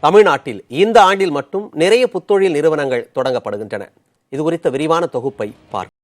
தமிழ்நாட்டில் இந்த ஆண்டில் மட்டும் நிறைய புத்தொழில் நிறுவனங்கள் தொடங்கப்படுகின்றன. இது குறித்த விரிவான தொகுப்பை பார்ப்போம்.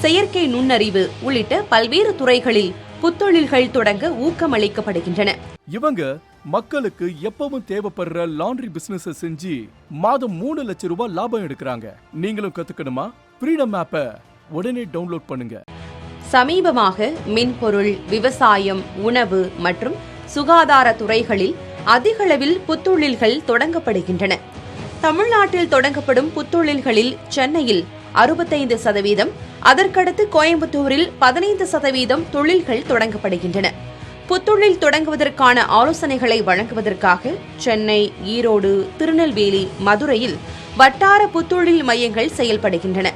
செயற்கை நுண்ணறிவு உள்ளிட்ட பல்வேறு துறைகளில் புத்தொழில்கள் தொடங்க ஊக்கமளிக்கப்படுகின்றன. இவங்க மக்களுக்கு எப்பவும் தேவைப்படுற லாண்டரி பிசினஸ் செஞ்சு மாதம் 3 லட்சம் ரூபாய் லாபம் எடுக்கிறாங்க. நீங்களும் கத்துக்கணுமா? ஃப்ரீடம் ஆப்பை உடனே டவுன்லோட் பண்ணுங்க. சமீபமாக மின்பொருள், விவசாயம், உணவு மற்றும் சுகாதார துறைகளில் அதிகளவில் புத்தொழில்கள் தொடங்கப்படுகின்றன. தமிழ்நாட்டில் தொடங்கப்படும் புத்தொழில்களில் சென்னையில் 65%, அதற்கடுத்து கோயம்புத்தூரில் 15% தொழில்கள் தொடங்கப்படுகின்றன. புத்தொழில் தொடங்குவதற்கான ஆலோசனைகளை வழங்குவதற்காக சென்னை, ஈரோடு, திருநெல்வேலி, மதுரையில் வட்டார புத்தொழில் மையங்கள் செயல்படுகின்றன.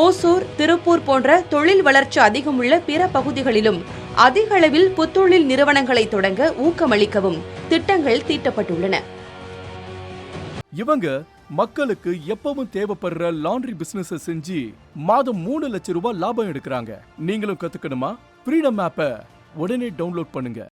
ஓசூர், திருப்பூர் போன்ற தொழில் வளர்ச்சி அதிகமுள்ள பிற பகுதிகளிலும் அதிக அளவில் புத்தொழில் நிறுவனங்களை தொடங்க ஊக்கமளிக்கவும் திட்டங்கள் தீட்டப்பட்டுள்ளன. இவங்க மக்களுக்கு எப்பவும் தேவைப்படுற லாண்டரி பிசினஸ் செஞ்சு மாதம் 3 லட்சம் ரூபாய் லாபம் எடுக்கிறாங்க. நீங்களும் கத்துக்கணுமா? ஃப்ரீடம் ஆப்பை உடனே டவுன்லோட் பண்ணுங்க.